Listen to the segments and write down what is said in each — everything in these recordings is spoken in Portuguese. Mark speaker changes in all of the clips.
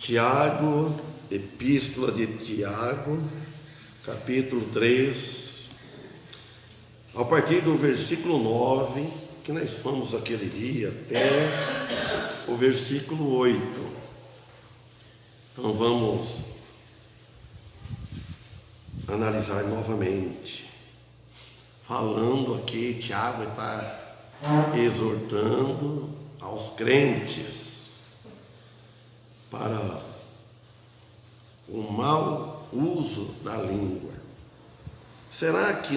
Speaker 1: Tiago, Epístola de Tiago, capítulo 3, a partir do versículo 9, que nós fomos aquele dia, até o versículo 8. Então vamos analisar novamente. Falando aqui, Tiago está exortando aos crentes para o mau uso da língua. Será que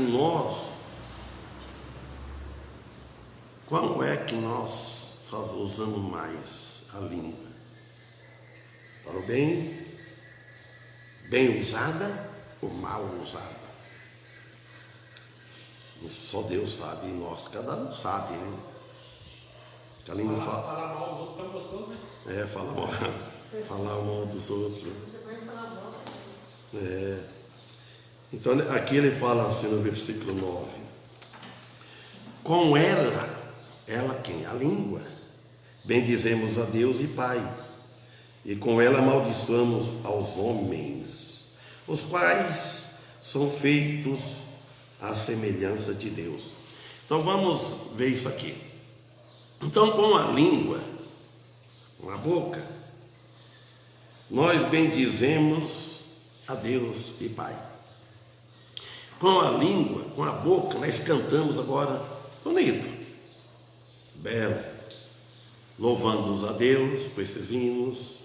Speaker 1: como é que nós usamos mais a língua? Para o bem usada ou mal usada? Só Deus sabe, e nós, cada um sabe, né? Que a língua
Speaker 2: falar mal dos outros é tão gostoso, né?
Speaker 1: Falar mal dos outros. Então aqui ele fala assim no versículo 9: com ela quem? A língua, bendizemos a Deus e Pai, e com ela amaldiçoamos aos homens, os quais são feitos à semelhança de Deus. Então vamos ver isso aqui. Então, com a língua, com a boca, nós bendizemos a Deus e Pai. Com a língua, com a boca, nós cantamos agora bonito, belo, louvando-nos a Deus com esses hinos.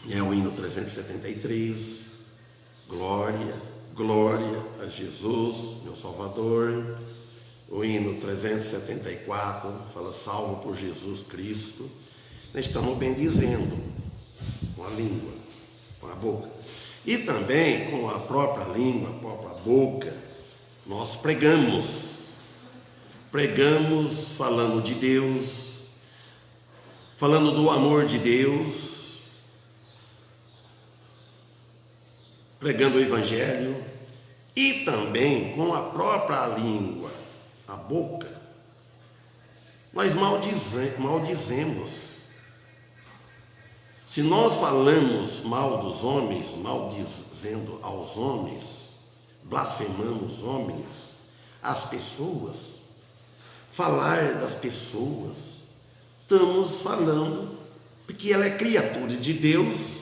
Speaker 1: É o hino 373, glória, glória a Jesus, meu Salvador. O hino 374 fala salvo por Jesus Cristo. Nós estamos bendizendo com a língua, com a boca. E também com a própria língua, a própria boca, nós pregamos falando de Deus, falando do amor de Deus, pregando o Evangelho. E também com a própria língua, a boca, nós maldizemos. Se nós falamos mal dos homens, maldizendo aos homens, blasfemamos os homens, as pessoas, falar das pessoas, estamos falando, porque ela é criatura de Deus.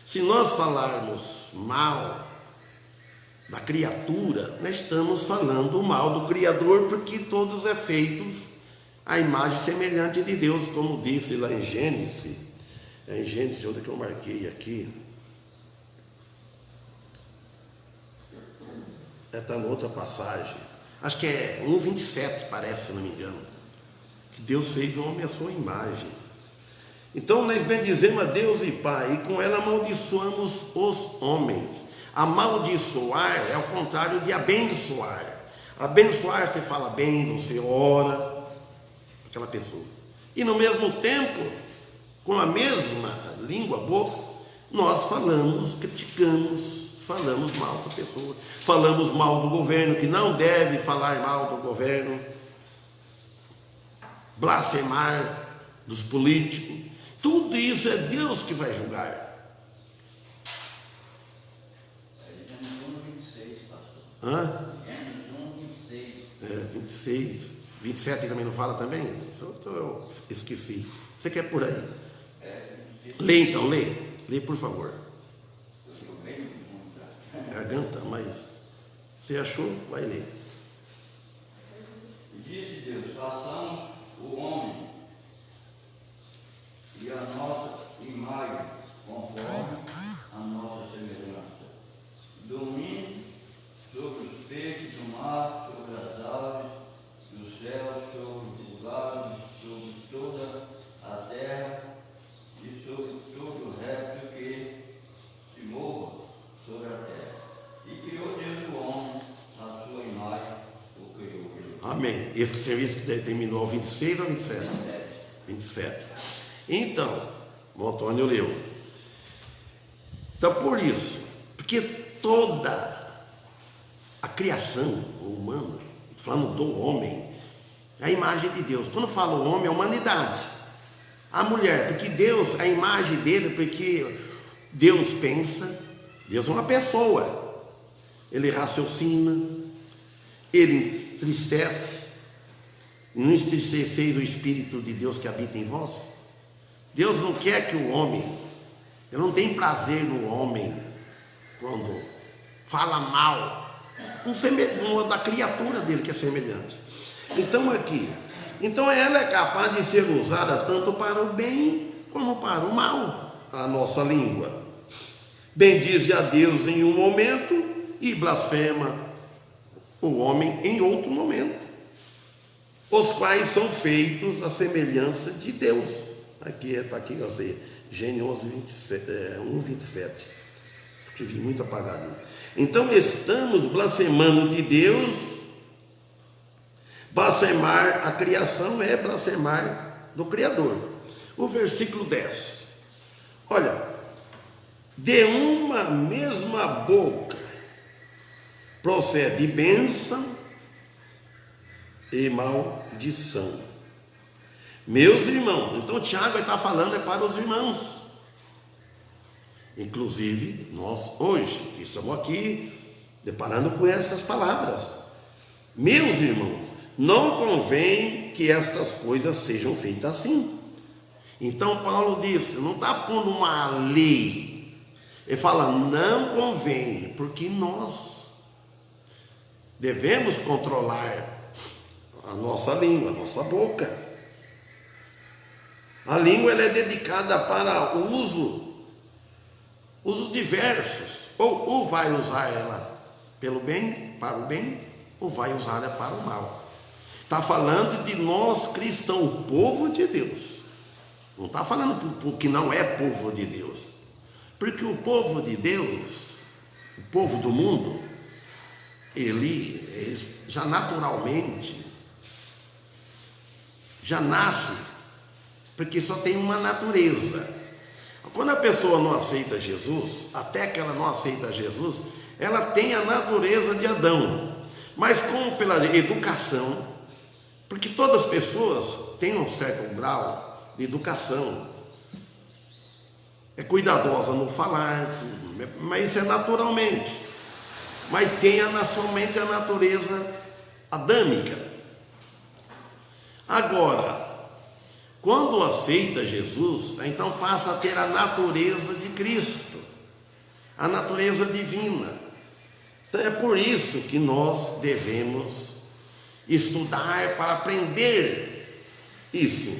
Speaker 1: Se nós falarmos mal da criatura, nós estamos falando mal do Criador, porque todos é feitos à imagem semelhante de Deus, como disse lá em Gênesis. Em Gênesis, onde que eu marquei aqui, está na outra passagem, acho que é 1:27, parece, se não me engano, que Deus fez o homem à sua imagem. Então nós bendizemos a Deus e Pai, e com ela amaldiçoamos os homens. Amaldiçoar é o contrário de abençoar. Abençoar, você fala bem, você ora aquela pessoa, e no mesmo tempo, com a mesma língua, boca, nós falamos, criticamos, falamos mal da pessoa, falamos mal do governo, que não deve falar mal do governo, blasfemar dos políticos. Tudo isso é Deus que vai julgar. 26, 27 também não fala também? Eu esqueci. Você quer por aí? Lê então, lê por favor. Garganta, mas você achou? Vai ler.
Speaker 3: Disse Deus: façamos o homem e a nossa imagem, conforme a nossa semelhança. Domine sobre os peixes do mar, sobre as aves do céu, sobre os lugares, sobre toda a terra e sobre todo o réptil que se mova sobre a terra. E criou Deus o homem à sua imagem, o criou.
Speaker 1: Amém. Esse serviço terminou ao 26 ou 27? 27. Então, o Antônio leu. Então, por isso, porque toda a criação humana, falando do homem, é a imagem de Deus. Quando fala o homem, é a humanidade. A mulher, porque Deus, a imagem dele, porque Deus pensa, Deus é uma pessoa, ele raciocina, ele entristece, não entristeceis o Espírito de Deus que habita em vós. Deus não quer que o homem, ele não tem prazer no homem quando fala mal da criatura dele que é semelhante. Então aqui, então ela é capaz de ser usada tanto para o bem como para o mal, a nossa língua. Bendize a Deus em um momento e blasfema o homem em outro momento, os quais são feitos à semelhança de Deus. Aqui está aqui, ó, Gênesis 1:27. Escrevi muito apagadinho. Então estamos blasfemando de Deus. Blasfemar a criação é blasfemar do Criador. O versículo 10. Olha, de uma mesma boca procede bênção e maldição. Meus irmãos, então Tiago está falando é para os irmãos. Inclusive, nós hoje, que estamos aqui, deparando com essas palavras. Meus irmãos, não convém que estas coisas sejam feitas assim. Então Paulo disse, não está pondo uma lei. Ele fala, não convém, porque nós devemos controlar a nossa língua, a nossa boca. A língua ela é dedicada para usos diversos. Ou vai usar ela pelo bem, para o bem, ou vai usar ela para o mal. Está falando de nós cristãos, o povo de Deus. Não está falando porque não é povo de Deus. Porque o povo de Deus, o povo do mundo, ele já naturalmente, já nasce, porque só tem uma natureza. Quando a pessoa não aceita Jesus, até que ela não aceita Jesus, ela tem a natureza de Adão. Mas como pela educação, porque todas as pessoas têm um certo grau de educação, é cuidadosa no falar, mas isso é naturalmente. Mas tem somente a natureza adâmica. Agora, quando aceita Jesus, então passa a ter a natureza de Cristo, a natureza divina. Então é por isso que nós devemos estudar para aprender isso.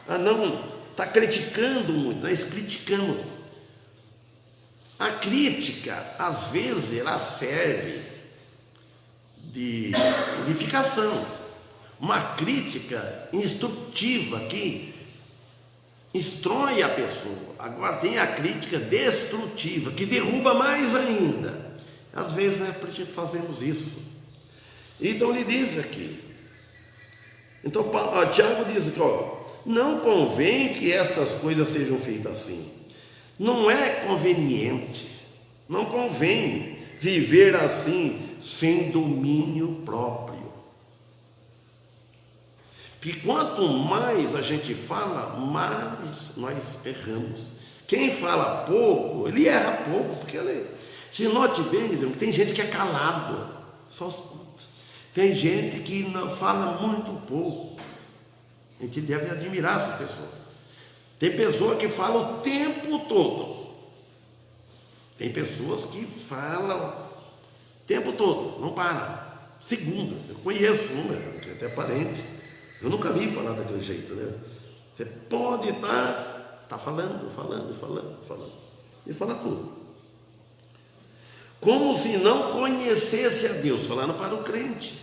Speaker 1: A não estar criticando muito, nós criticamos. A crítica, às vezes, ela serve de edificação. Uma crítica instrutiva que instrui a pessoa. Agora tem a crítica destrutiva, que derruba mais ainda. Às vezes fazemos isso. Então ele diz aqui. Então Tiago diz que não convém que estas coisas sejam feitas assim. Não é conveniente, não convém viver assim sem domínio próprio. Porque quanto mais a gente fala, mais nós erramos. Quem fala pouco, ele erra pouco, porque se note bem, tem gente que é calado, só escuta. Tem gente que não fala muito pouco. A gente deve admirar essas pessoas. Tem pessoa que fala o tempo todo. Tem pessoas que falam o tempo todo, não para. Segunda, eu conheço uma, que é até parente. Eu nunca vi falar daquele jeito, né? Você pode estar falando. E fala tudo. Como se não conhecesse a Deus, falando para o crente.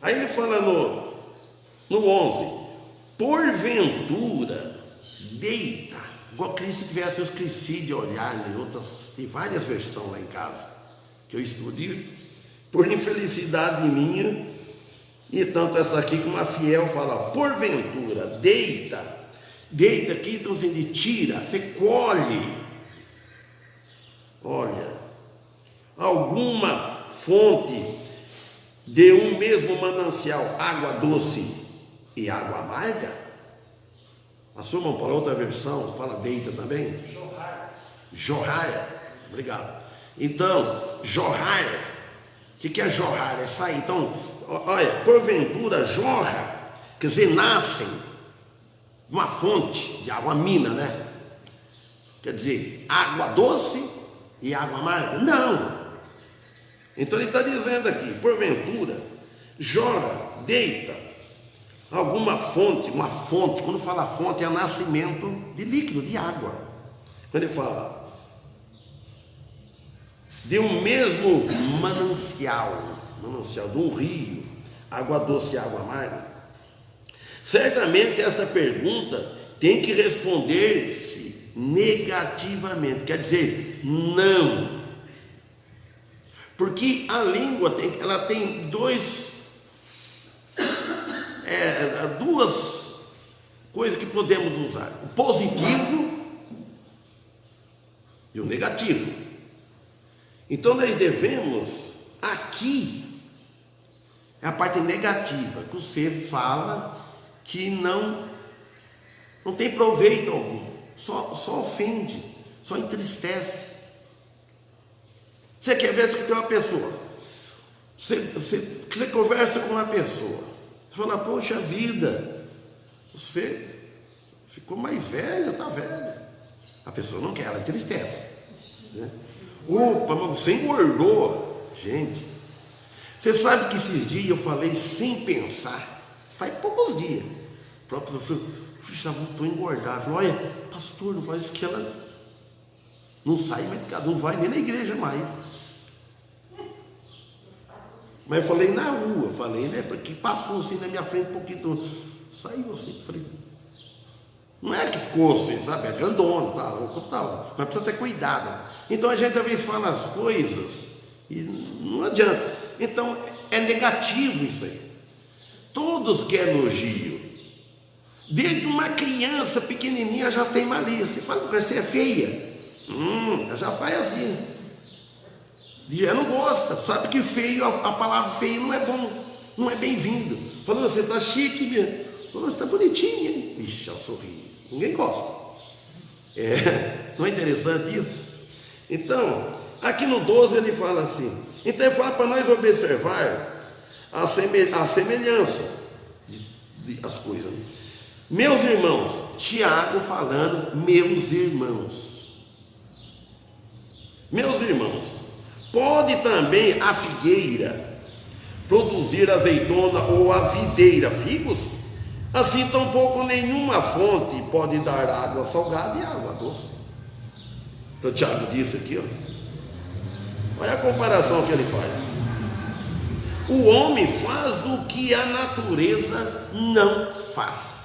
Speaker 1: Aí ele fala no 11, porventura, deita, igual Cristo tivesse eu esqueci de olhar em outras, tem várias versões lá em casa, que eu estudei, por infelicidade minha, e tanto essa aqui como a fiel fala, porventura, deita aqui, então assim, de tira, você colhe, olha, alguma fonte de um mesmo manancial, água doce, e água amarga. Assumam para outra versão, fala deita também. Jorrar. Obrigado. Então, jorrar. O que é jorrar? É sair. Então, olha, porventura jorra, quer dizer, nascem de uma fonte de água, uma mina, né? Quer dizer, água doce e água amarga? Não. Então ele está dizendo aqui, porventura jorra, deita alguma fonte, uma fonte. Quando fala fonte, é nascimento de líquido, de água. Quando ele fala de um mesmo manancial de um rio, água doce e água amarga, certamente esta pergunta tem que responder-se negativamente, quer dizer, não. Porque a língua ela tem duas coisas que podemos usar: o positivo e o negativo. Então nós devemos, aqui é a parte negativa, que você fala que não tem proveito algum, só ofende, só entristece. Você quer ver que tem uma pessoa, você conversa com uma pessoa, você fala, poxa vida, você ficou mais velha, está velha. A pessoa não quer, ela entristece, né? Opa, mas você engordou. Gente, você sabe que esses dias eu falei sem pensar, faz poucos dias, a própria pessoa falou, já voltou a engordar. Eu falei, olha, pastor, não faz isso, que ela não sai mais, não vai nem na igreja mais. Mas eu falei na rua, né? Porque passou assim na minha frente um pouquinho, saiu assim, falei, não é que ficou assim, sabe, é grandona, tá, mas precisa ter cuidado, né? Então a gente às vezes fala as coisas e não adianta. Então é negativo isso aí. Todos querem elogio. Desde uma criança pequenininha já tem malícia. Você fala que você é feia, já faz assim. Já não gosta, sabe que feio, a palavra feio não é bom, não é bem-vindo. Falando, você está chique, minha. Falando, você está bonitinha, hein? Ixi, ela sorri. Ninguém gosta. Não é interessante isso? Então, aqui no 12 ele fala assim. Então ele fala para nós observar a semelhança das coisas. Meus irmãos, Tiago falando, meus irmãos, pode também a figueira produzir azeitona ou a videira figos? Assim tampouco nenhuma fonte pode dar água salgada e água doce. Então Tiago disse aqui, olha a comparação que ele faz. O homem faz o que a natureza não faz.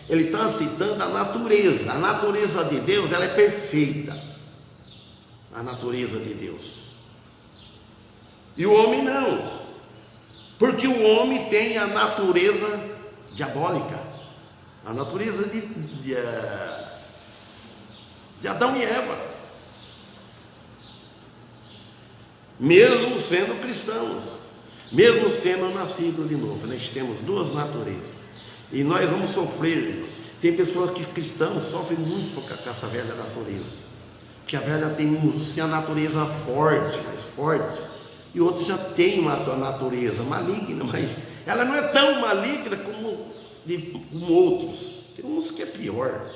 Speaker 1: Ele está citando a natureza. A natureza de Deus, ela é perfeita. A natureza de Deus. E o homem não. Porque o homem tem a natureza diabólica. A natureza de Adão e Eva. Mesmo sendo cristãos, mesmo sendo nascidos de novo, nós temos duas naturezas. E nós vamos sofrer. Tem pessoas que cristãos sofrem muito com essa velha natureza. Porque a velha tem a natureza forte, mais forte. E outros já têm uma natureza maligna, mas ela não é tão maligna como outros. Tem uns que é pior.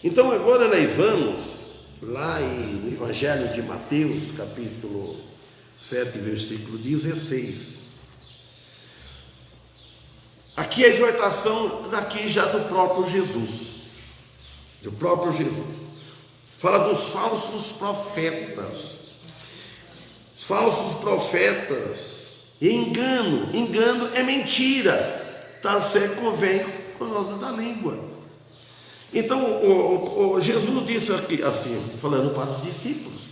Speaker 1: Então agora nós vamos lá no Evangelho de Mateus, capítulo 7, versículo 16. Aqui a exortação daqui já do próprio Jesus. Fala dos falsos profetas. Os falsos profetas. Engano é mentira. Tá certo, convém com nós da língua. Então o Jesus disse aqui assim, falando para os discípulos.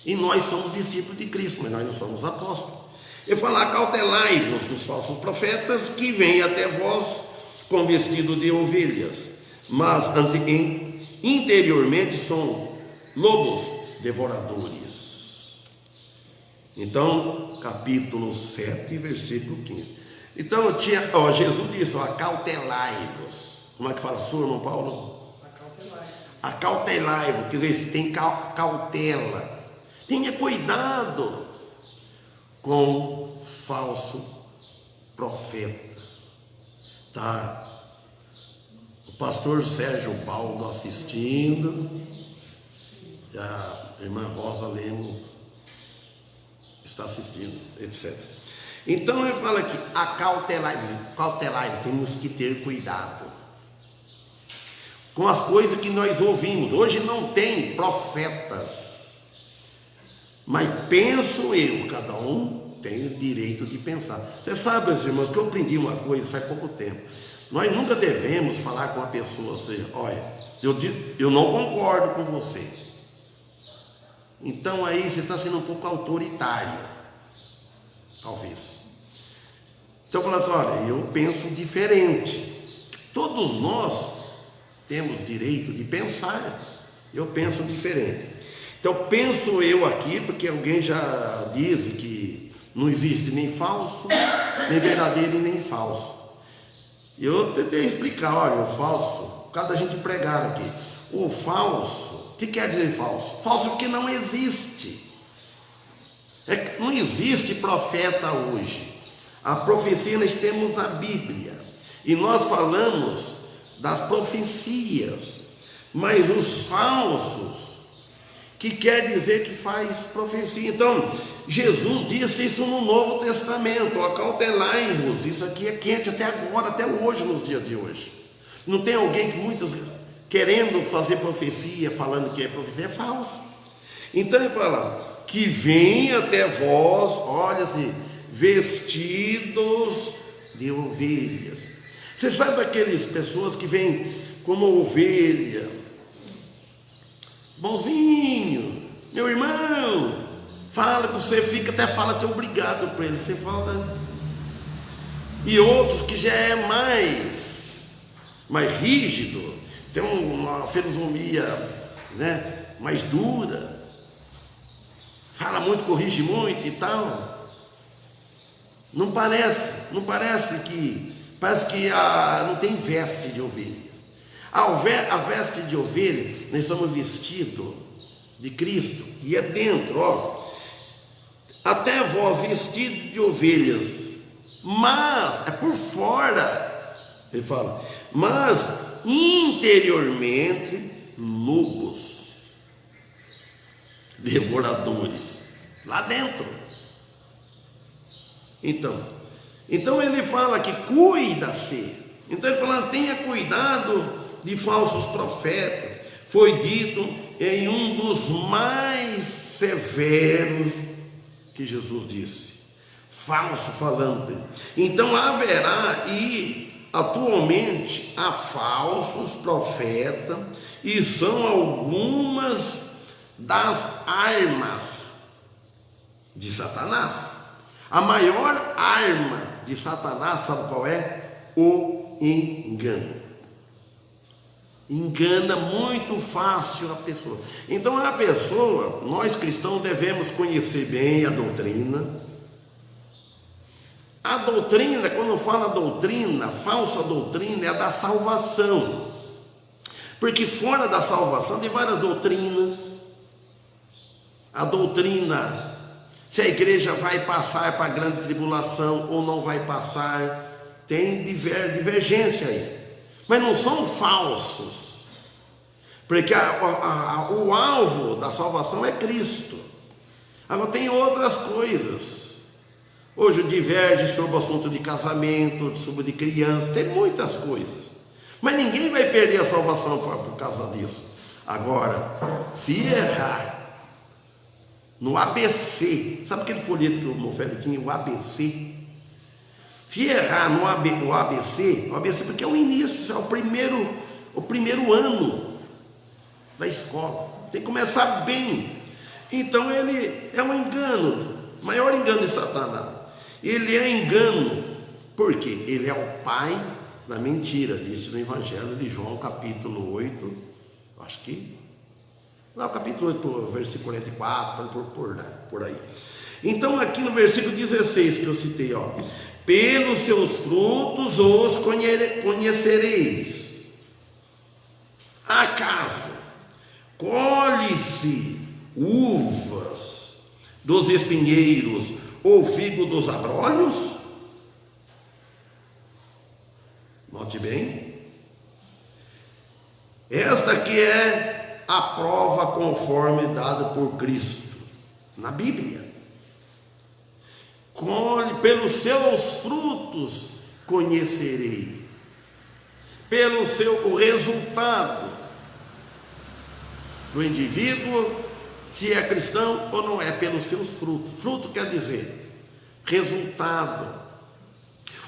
Speaker 1: E nós somos discípulos de Cristo, mas nós não somos apóstolos. Ele fala, acautelai-vos dos falsos profetas que vêm até vós com vestido de ovelhas, mas interiormente são lobos devoradores. Então, capítulo 7, versículo 15. Então Jesus disse, acautelai-vos. Como é que fala a sua, irmão Paulo? Acautelai-vos, quer dizer, tem cautela. Tenha cuidado com falso profeta. Tá? O pastor Sérgio Baldo assistindo, e a irmã Rosa Lemos está assistindo, etc. Então ele fala aqui, acautelai, temos que ter cuidado com as coisas que nós ouvimos. Hoje não tem profetas, mas penso eu, cada um tem o direito de pensar. Você sabe, meus irmãos, que eu aprendi uma coisa faz pouco tempo. Nós nunca devemos falar com uma pessoa assim, olha, eu não concordo com você. Então aí você está sendo um pouco autoritário, talvez. Então falando assim, olha, eu penso diferente. Todos nós temos direito de pensar. Eu penso diferente. Então penso eu aqui, porque alguém já disse que não existe nem falso, nem verdadeiro e nem falso. Eu tentei explicar, olha, o falso, por causa da gente pregar aqui, o falso, o que quer dizer falso? Falso que não existe. Não existe profeta hoje. A profecia nós temos na Bíblia, e nós falamos das profecias, mas os falsos, que quer dizer que faz profecia. Então, Jesus disse isso no Novo Testamento, acautelai-vos. Isso aqui é quente até agora, até hoje, nos dias de hoje. Não tem alguém que muitos querendo fazer profecia, falando que é profecia, é falso. Então ele fala, que vem até vós, olha assim, vestidos de ovelhas. Você sabe aquelas pessoas que vêm como ovelha, bonzinho, meu irmão, fala que você fica, até fala que é obrigado para ele, você fala. E outros que já é mais rígido, tem uma filosofia, né, mais dura, fala muito, corrige muito e tal. Não parece que não tem veste de ovelhas. A veste de ovelha, nós somos vestidos de Cristo, e é dentro, ó, até vós vestidos de ovelhas, mas é por fora, ele fala, mas interiormente lobos, devoradores, lá dentro. Então ele fala que cuida-se. Então ele fala, tenha cuidado de falsos profetas. Foi dito em um dos mais severos que Jesus disse, falso falante. Então haverá, e atualmente há falsos profetas, e são algumas das armas de Satanás. A maior arma de Satanás, sabe qual é? O engano. Engana muito fácil a pessoa. Então a pessoa, nós cristãos devemos conhecer bem a doutrina. A doutrina, quando fala doutrina, falsa doutrina, é a da salvação. Porque fora da salvação tem várias doutrinas. A doutrina, se a igreja vai passar para a grande tribulação ou não vai passar, tem divergência aí. Mas não são falsos, porque o alvo da salvação é Cristo. Agora tem outras coisas. Hoje diverge sobre o assunto de casamento, sobre de criança, tem muitas coisas. Mas ninguém vai perder a salvação por causa disso. Agora, se errar no ABC, sabe aquele folheto que o meu velho tinha, o ABC? Se errar no ABC, o ABC porque é o início, é o primeiro ano da escola, tem que começar bem. Então ele é um engano, o maior engano de Satanás. Ele é engano, porque ele é o pai da mentira, disse no Evangelho de João, capítulo 8, acho que, lá o capítulo 8, versículo 44, por aí. Então aqui no versículo 16 que eu citei, ó, pelos seus frutos os conhecereis. Acaso colhe-se uvas dos espinheiros ou figo dos abrolhos? Note bem, esta que é a prova conforme dada por Cristo na Bíblia. Colhe, pelos seus frutos conhecerei, pelo o resultado do indivíduo, se é cristão ou não é, pelos seus frutos. Fruto quer dizer resultado,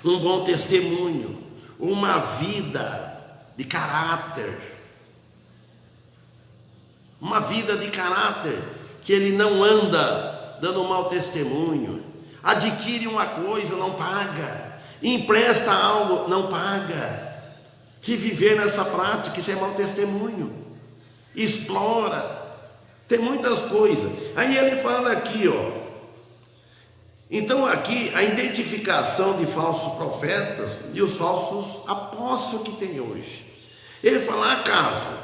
Speaker 1: um bom testemunho, uma vida de caráter, uma vida de caráter, que ele não anda dando mau testemunho, adquire uma coisa, não paga, empresta algo, não paga. Se viver nessa prática, isso é mau testemunho, explora, tem muitas coisas. Aí ele fala aqui, ó. Então aqui a identificação de falsos profetas e os falsos apóstolos que tem hoje. Ele fala: acaso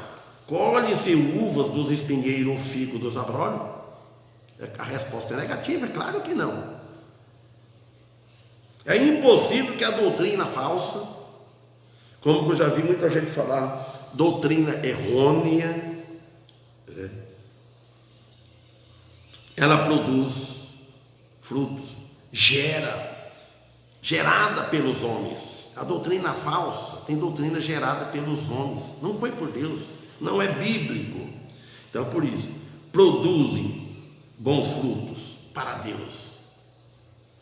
Speaker 1: colhe-se uvas dos espinheiros ou figo dos abrolhos? A resposta é negativa, é claro que não. É impossível que a doutrina falsa, como eu já vi muita gente falar, doutrina errônea, ela produz frutos, gerada pelos homens. A doutrina falsa tem doutrina gerada pelos homens, não foi por Deus, não é bíblico. Então, por isso, produzem bons frutos para Deus.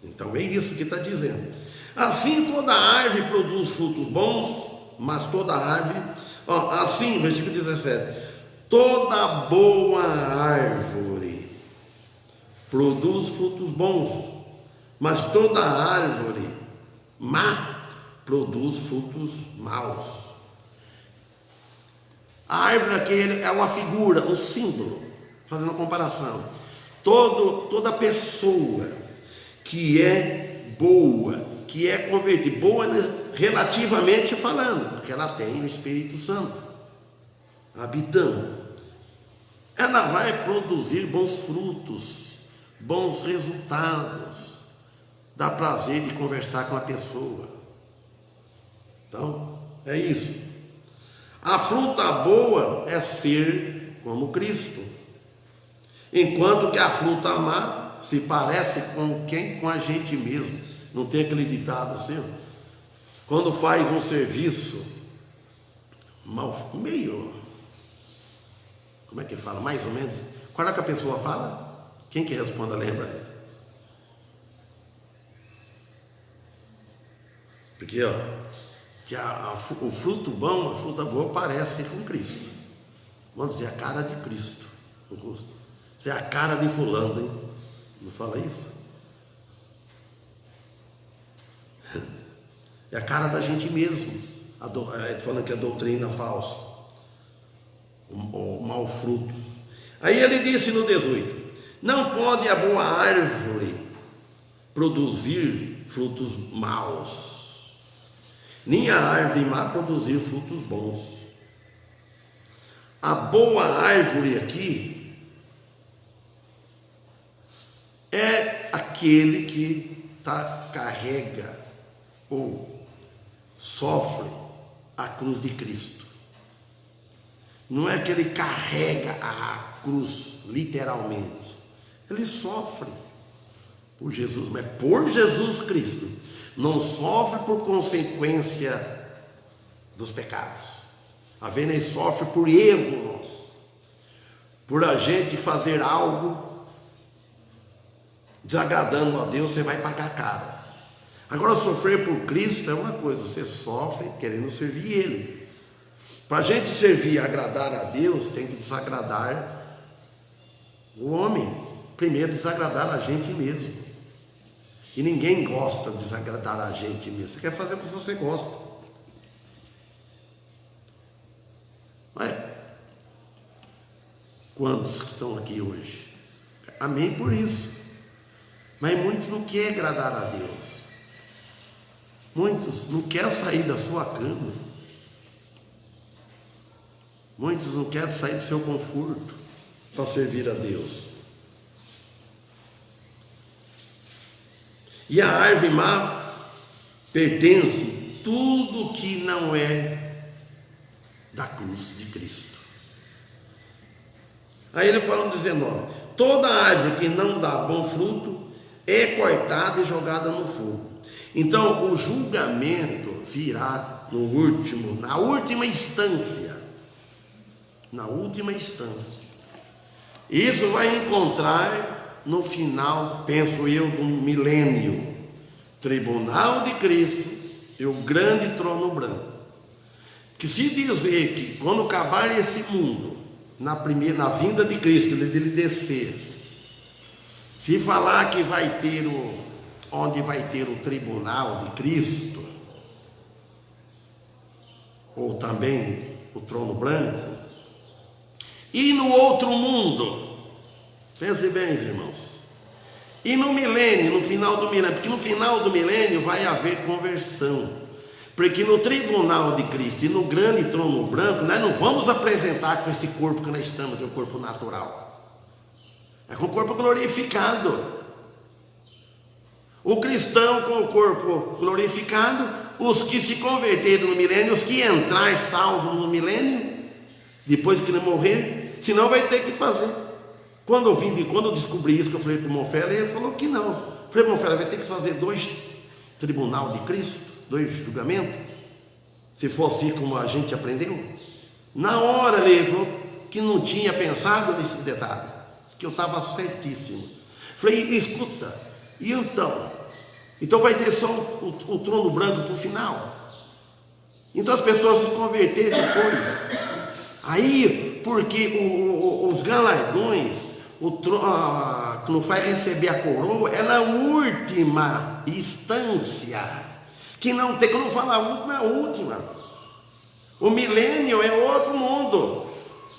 Speaker 1: Então é isso que está dizendo. Assim toda árvore produz frutos bons, mas toda árvore, assim, versículo 17, toda boa árvore produz frutos bons, mas toda árvore má produz frutos maus. A árvore aqui é uma figura, um símbolo, fazendo uma comparação. Toda pessoa que é boa, que é convertida, boa relativamente falando, porque ela tem o Espírito Santo habitando, ela vai produzir bons frutos, bons resultados, dá prazer de conversar com a pessoa. Então, é isso. A fruta boa é ser como Cristo, enquanto que a fruta má se parece com quem? Com a gente mesmo. Não tem aquele ditado assim? Quando faz um serviço meio, como é que fala? Mais ou menos. Qual é que a pessoa fala? Quem que responda, lembra? Porque que o fruto bom, a fruta boa parece com Cristo. Vamos dizer, a cara de Cristo no rosto. Você é a cara de fulano, hein? Não fala isso? É a cara da gente mesmo. Falando que é doutrina falsa, o mau fruto. Aí ele disse no 18: não pode a boa árvore produzir frutos maus, nem a árvore má produzir frutos bons. A boa árvore aqui é aquele que carrega ou sofre a cruz de Cristo. Não é que ele carrega a cruz literalmente, ele sofre por Jesus, mas por Jesus Cristo. Não sofre por consequência dos pecados. A vezes ele sofre por erro nosso, por a gente fazer algo desagradando a Deus, você vai pagar caro. Agora, sofrer por Cristo é uma coisa, você sofre querendo servir Ele. Para a gente servir e agradar a Deus, tem que desagradar o homem. Primeiro, desagradar a gente mesmo. E ninguém gosta de desagradar a gente mesmo. Você quer fazer o que você gosta. Não é? Quantos que estão aqui hoje? Amém por isso. Mas muitos não querem agradar a Deus. Muitos não querem sair da sua cama. Muitos não querem sair do seu conforto para servir a Deus. E a árvore má pertence tudo que não é da cruz de Cristo. Aí ele fala no 19: toda árvore que não dá bom fruto é cortada e jogada no fogo. Então o julgamento virá na última instância. Na última instância. Isso vai encontrar no final, penso eu, do milênio, tribunal de Cristo e o grande trono branco. Que se dizer que quando acabar esse mundo, na vinda de Cristo, ele descer, se falar que vai ter onde vai ter o tribunal de Cristo, ou também o trono branco, e no outro mundo, pense bem, irmãos, e no milênio, no final do milênio, porque no final do milênio vai haver conversão, porque no tribunal de Cristo e no grande trono branco, nós não vamos apresentar com esse corpo que nós estamos, que é o corpo natural, é com o corpo glorificado. O cristão com o corpo glorificado, os que se converteram no milênio, os que entrar salvos no milênio, depois que ele morrer, senão vai ter que fazer. Quando eu descobri isso, que eu falei para o irmão Félix, ele falou que não. Eu falei, irmão Félix, vai ter que fazer 2 tribunal de Cristo, 2 julgamentos, se fosse assim como a gente aprendeu. Na hora ele falou que não tinha pensado nesse detalhe, que eu estava certíssimo. Falei, escuta, e então vai ter só o trono branco para o final. Então as pessoas se converterem depois. Aí, porque os galardões, que não vai receber a coroa, é na última instância. Que não tem, quando fala a última, é a última. O milênio é outro mundo.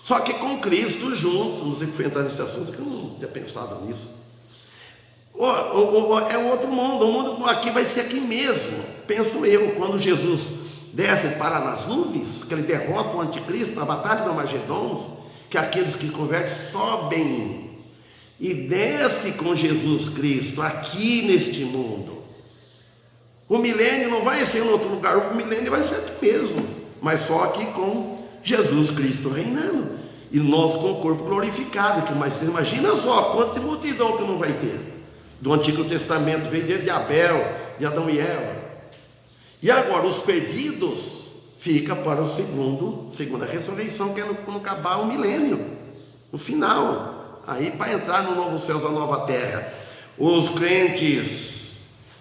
Speaker 1: Só que com Cristo junto. Não sei se foi entrar nesse assunto, que eu não tinha pensado nisso. É outro mundo. O mundo aqui vai ser aqui mesmo. Penso eu, quando Jesus desce para nas nuvens, que ele derrota o anticristo na batalha do Armagedon, que aqueles que convertem sobem e desce com Jesus Cristo aqui neste mundo. O milênio não vai ser em outro lugar, o milênio vai ser aqui mesmo, mas só aqui com Jesus Cristo reinando, e nós com o corpo glorificado. Mas imagina só quanta multidão que não vai ter. Do Antigo Testamento veio desde Abel, de Adão e Eva. E agora os perdidos fica para o segunda ressurreição, que é quando acabar o milênio, no final, aí para entrar no novo céu, a nova terra, os crentes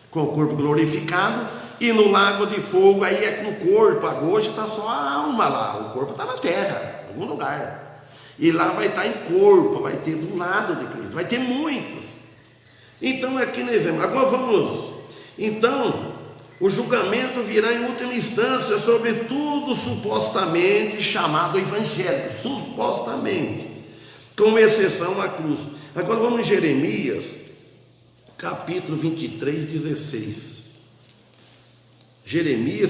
Speaker 1: com o corpo glorificado, e no lago de fogo, aí é com o corpo. Hoje está só a alma lá, o corpo está na terra, em algum lugar, e lá vai estar em corpo, vai ter do lado de Cristo, vai ter muitos. Então aqui no exemplo, agora vamos, então o julgamento virá em última instância sobre tudo supostamente chamado evangelho, supostamente, com exceção à cruz. Agora vamos em Jeremias, capítulo 23, 16. Jeremias,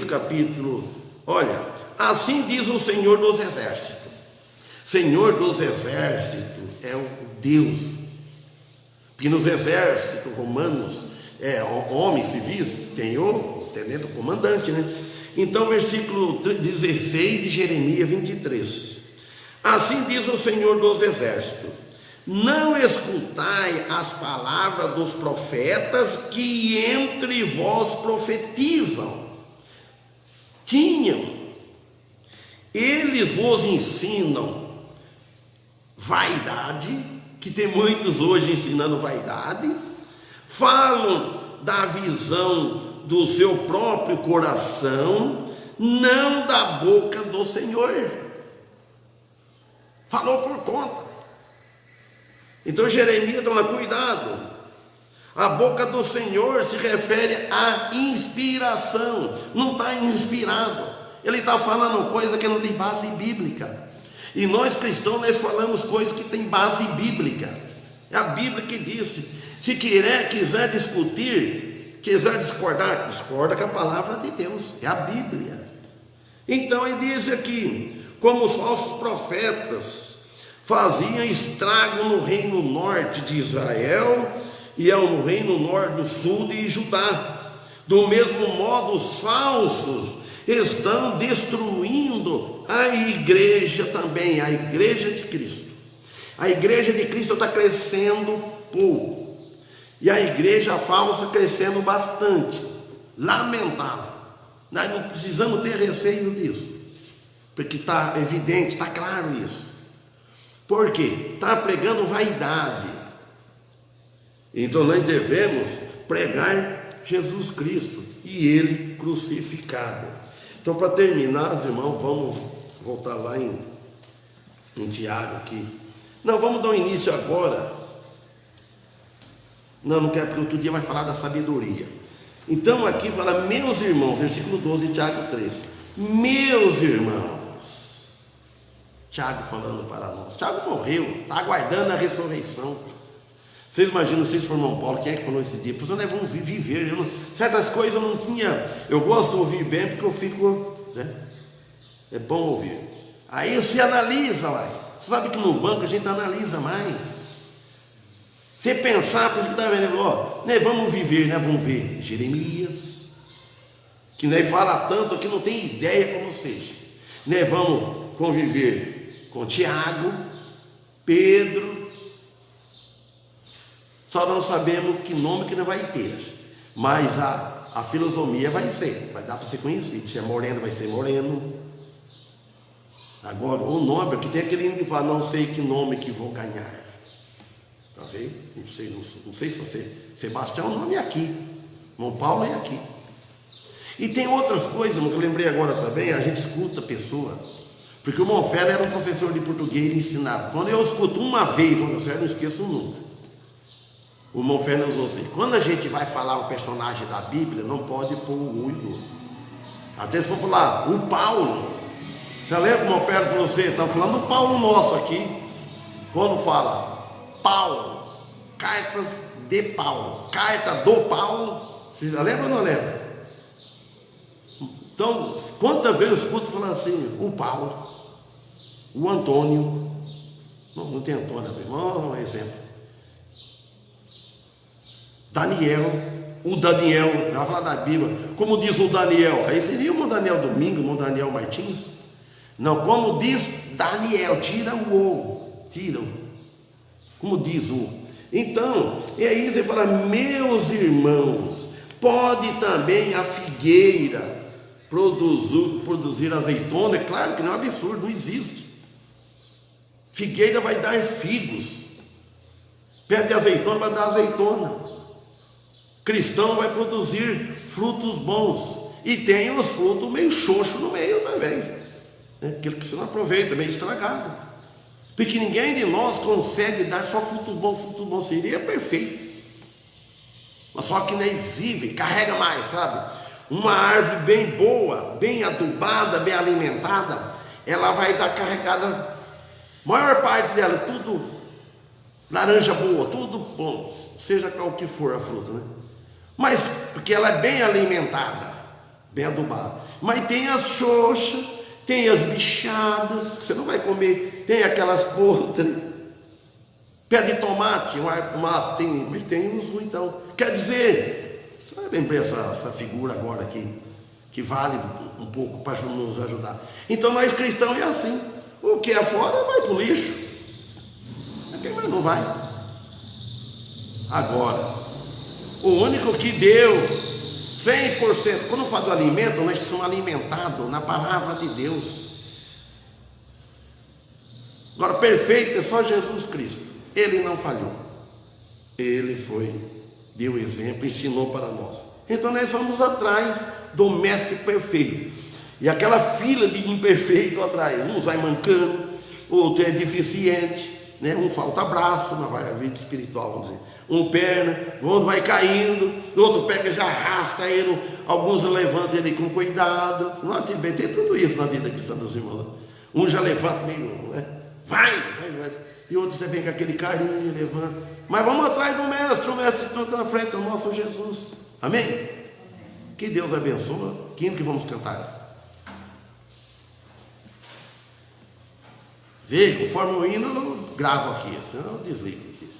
Speaker 1: olha, assim diz o Senhor dos Exércitos. Senhor dos Exércitos é o Deus, porque nos exércitos romanos, homens civis, tem o tenente, o comandante, né? Então, versículo 16 de Jeremias 23. Assim diz o Senhor dos Exércitos: não escutai as palavras dos profetas que entre vós profetizam. Eles vos ensinam vaidade, que tem muitos hoje ensinando vaidade, falam da visão do seu próprio coração, não da boca do Senhor. Falou por conta. Então Jeremias toma cuidado. A boca do Senhor se refere à inspiração. Não está inspirado. Ele está falando coisa que não tem base bíblica. E nós cristãos, nós falamos coisas que tem base bíblica. É a Bíblia que disse: se quiser discutir, Quiser discordar, discorda com a palavra de Deus, é a Bíblia. Então ele diz aqui, como os falsos profetas faziam estrago no reino norte de Israel e no reino norte do sul de Judá, do mesmo modo os falsos estão destruindo a igreja também, a igreja de Cristo. A igreja de Cristo está crescendo pouco, e a igreja falsa crescendo bastante. Lamentável. Nós não precisamos ter receio disso, porque está evidente, está claro isso. Por quê? Está pregando vaidade. Então nós devemos pregar Jesus Cristo e Ele crucificado. Então, para terminar, irmãos, vamos voltar lá em Tiago aqui. Não, vamos dar um início agora. Não quero, porque outro dia vai falar da sabedoria. Então aqui fala, meus irmãos, versículo 12 de Tiago 3. Meus irmãos. Tiago falando para nós. Tiago morreu, está aguardando a ressurreição. Vocês imaginam, vocês foram São Paulo, quem é que falou esse dia? Porque nós vamos viver. Certas coisas eu não tinha. Eu gosto de ouvir bem porque eu fico, né? É bom ouvir. Aí você analisa lá. Você sabe que no banco a gente analisa mais. Você pensar, por isso que está vendo, ó, né, vamos viver, né? Vamos ver Jeremias, que nós fala tanto que não tem ideia como seja. Né, vamos conviver com Tiago, Pedro. Só não sabemos que nome que não vai ter, mas a filosofia vai dar para ser conhecido. Se é moreno, vai ser moreno. Agora, o nome, porque tem aquele que fala, não sei que nome que vou ganhar. Tá vendo? Não sei se você... Sebastião, o nome é aqui. João Paulo é aqui. E tem outras coisas, que eu lembrei agora também, a gente escuta a pessoa. Porque o Monfera era um professor de português e ensinava. Quando eu escuto uma vez, eu não esqueço nunca. O Monfera usou assim, quando a gente vai falar um personagem da Bíblia, não pode pôr o U e o. Até se for falar, o Paulo. Você lembra que o Monfera falou assim, está falando do Paulo nosso aqui. Quando fala Paulo, cartas de Paulo, carta do Paulo, você já lembra ou não lembra? Então, quantas vezes eu escuto falar assim, o Paulo, o Antônio, não tem Antônio, um exemplo. Daniel, o Daniel, vai falar da Bíblia, como diz o Daniel, aí seria o Daniel Domingo, o Daniel Martins. Não, como diz Daniel, tira o O, tira o, como diz o. Então, e aí você fala, meus irmãos, pode também a figueira produzir azeitona? É claro que não é um absurdo, não existe. Figueira vai dar figos, pé de azeitona vai dar azeitona. Cristão vai produzir frutos bons. E tem os frutos meio xoxo no meio também, né? Aquilo que você não aproveita, meio estragado. Porque ninguém de nós consegue dar só frutos bons, seria perfeito. Mas só que nem vive, carrega mais, sabe? Uma árvore bem boa, bem adubada, bem alimentada, ela vai dar carregada, maior parte dela, tudo laranja boa, tudo bom, seja qual que for a fruta, né? Mas, porque ela é bem alimentada, bem adubada. Mas tem as xoxas, tem as bichadas, que você não vai comer, tem aquelas podres, pé de tomate, tomate tem, mas tem uns ruins, então. Quer dizer, você vai lembrar essa figura agora aqui, que vale um pouco para nos ajudar. Então nós cristãos é assim, o que é fora vai para o lixo, quem mais não vai. Agora, o único que deu 100%, quando eu falo do alimento, nós somos alimentados na palavra de Deus. Agora, perfeito é só Jesus Cristo. Ele não falhou. Ele deu exemplo, ensinou para nós. Então nós vamos atrás do mestre perfeito. E aquela fila de imperfeito atrás, uns vai mancando, outro é deficiente, né? Um falta braço na vida espiritual, vamos dizer. Um perna, outro vai caindo, outro pega, já arrasta ele, alguns levantam ele com cuidado. Não, tem tudo isso na vida cristã dos irmãos. Um já levanta meio, né? Vai. E outros vêm com aquele carinho, levanta. Mas vamos atrás do mestre, o mestre está na frente, o nosso Jesus. Amém? Que Deus abençoe. Que hino que vamos cantar? Vê, conforme o hino, eu gravo aqui, senão eu desligo aqui.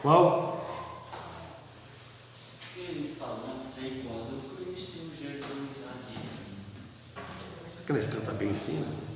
Speaker 1: Qual?
Speaker 4: Ele fala, não sei quando Cristo Jesus aqui.
Speaker 1: Será que nós canta bem em cima?